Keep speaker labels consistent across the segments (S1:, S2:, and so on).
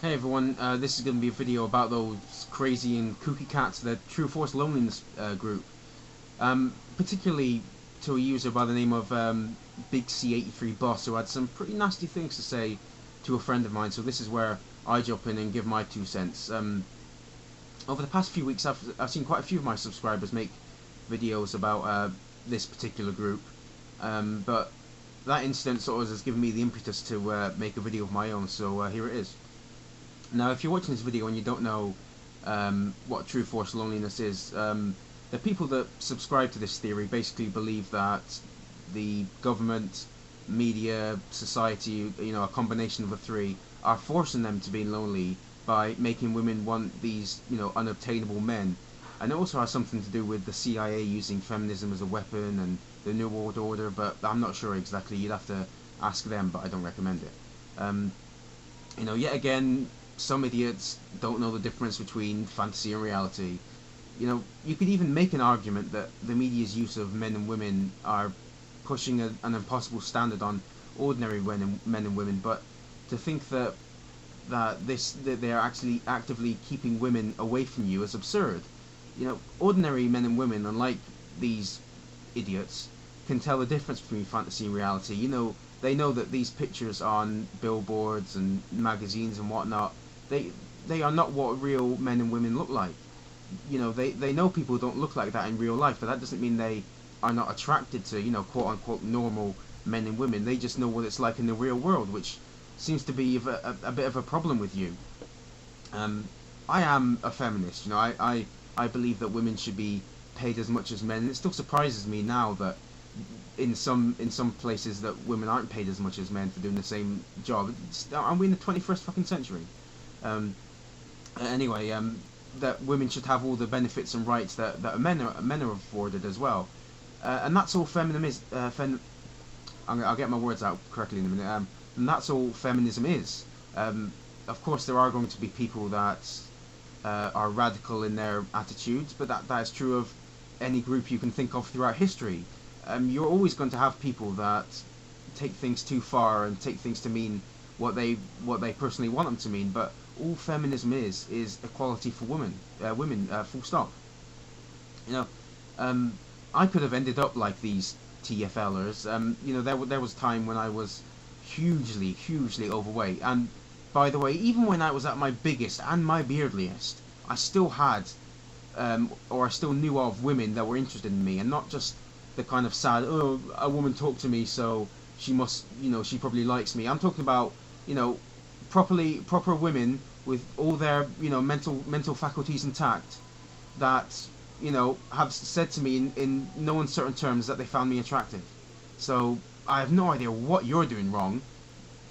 S1: Hey everyone, this is going to be a video about those crazy and kooky cats, the True Force Loneliness group. Particularly to a user by the name of Big C83 Boss, who had some pretty nasty things to say to a friend of mine, so this is where I jump in and give my 2 cents. Over the past few weeks I've seen quite a few of my subscribers make videos about this particular group, but that incident sort of has given me the impetus to make a video of my own, so here it is. Now, if you're watching this video and you don't know what True Force Loneliness is, the people that subscribe to this theory basically believe that the government, media, society, a combination of the three, are forcing them to be lonely by making women want these, unobtainable men. And it also has something to do with the CIA using feminism as a weapon and the New World Order, but I'm not sure exactly. You'd have to ask them, but I don't recommend it. Yet again, some idiots don't know the difference between fantasy and reality. You could even make an argument that the media's use of men and women are pushing an impossible standard on ordinary men and women, but to think that they are actually actively keeping women away from you is absurd. Ordinary men and women, unlike these idiots, can tell the difference between fantasy and reality. They know that these pictures on billboards and magazines and whatnot, they are not what real men and women look like. They know people don't look like that in real life, but that doesn't mean they are not attracted to, quote unquote normal men and women. They just know what it's like in the real world, which seems to be a bit of a problem with you. I am a feminist. I believe that women should be paid as much as men, and it still surprises me now that in some places that women aren't paid as much as men for doing the same job. Are we in the 21st fucking century? Anyway, that women should have all the benefits and rights that men are afforded as well, and that's all feminism is. I'll get my words out correctly in a minute. And that's all feminism is. Of course, there are going to be people that are radical in their attitudes, but that is true of any group you can think of throughout history. You're always going to have people that take things too far and take things to mean what they personally want them to mean. But all feminism is equality for women, full stop. I could have ended up like these TFL-ers. There was a time when I was hugely overweight, and by the way, even when I was at my biggest and my beardliest, I still had, or I still knew of women that were interested in me, and not just the kind of sad, oh, a woman talked to me, so she must, she probably likes me. I'm talking about, proper women with all their, mental faculties intact, that, have said to me in no uncertain terms that they found me attractive. So I have no idea what you're doing wrong,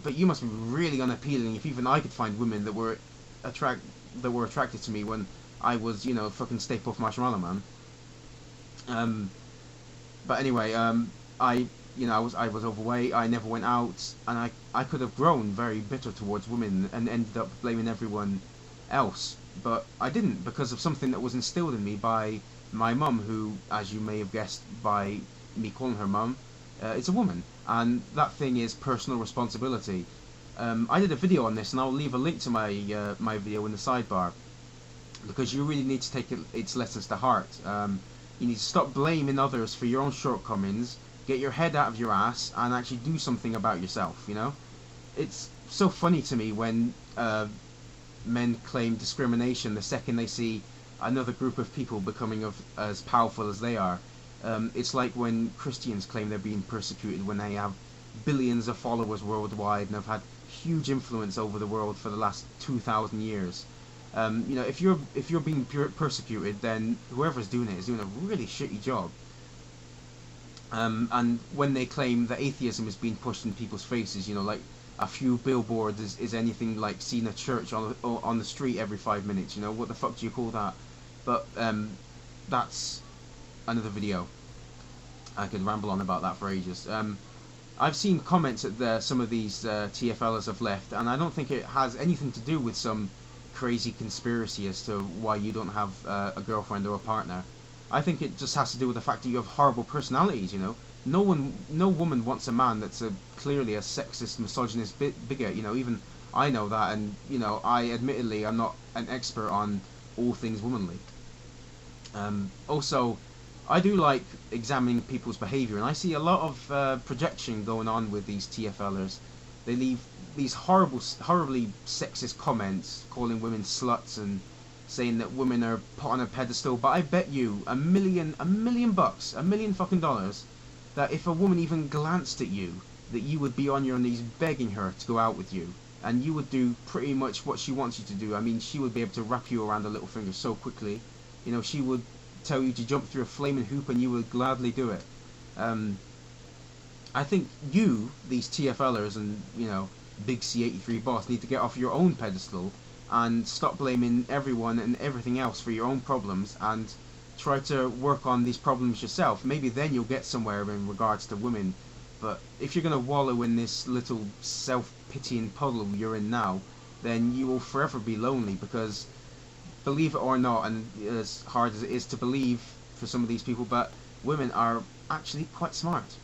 S1: but you must be really unappealing if even I could find women that were attracted to me when I was, fucking Stay Puft Marshmallow Man. But anyway, I was overweight. I never went out, and I could have grown very bitter towards women and ended up blaming everyone else. But I didn't, because of something that was instilled in me by my mum, who, as you may have guessed by me calling her mum, is a woman, and that thing is personal responsibility. I did a video on this, and I'll leave a link to my video in the sidebar, because you really need to take its lessons to heart. You need to stop blaming others for your own shortcomings, get your head out of your ass, and actually do something about yourself, It's so funny to me when men claim discrimination the second they see another group of people becoming as powerful as they are. It's like when Christians claim they're being persecuted when they have billions of followers worldwide and have had huge influence over the world for the last 2,000 years. If you're being persecuted, then whoever's doing it is doing a really shitty job. And when they claim that atheism is being pushed in people's faces, like a few billboards is anything like seeing a church on the street every 5 minutes. What the fuck do you call that? But that's another video. I could ramble on about that for ages. I've seen comments that some of these TFLers have left, and I don't think it has anything to do with some crazy conspiracy as to why you don't have a girlfriend or a partner. I think it just has to do with the fact that you have horrible personalities. No woman wants a man that's clearly a sexist, misogynist bigot. Even I know that, and I admittedly I'm not an expert on all things womanly. Also, I do like examining people's behaviour, and I see a lot of projection going on with these TFLers. They leave these horribly sexist comments, calling women sluts and saying that women are put on a pedestal. But I bet you $1 million, $1 million fucking dollars, that if a woman even glanced at you, that you would be on your knees begging her to go out with you, and you would do pretty much what she wants you to do. I mean, she would be able to wrap you around the little finger so quickly. She would tell you to jump through a flaming hoop, and you would gladly do it. I think these TFLers, and Big C83 boss, need to get off your own pedestal and stop blaming everyone and everything else for your own problems, and try to work on these problems yourself. Maybe then you'll get somewhere in regards to women. But if you're going to wallow in this little self-pitying puddle you're in now, then you will forever be lonely, because believe it or not, and as hard as it is to believe for some of these people, but women are actually quite smart.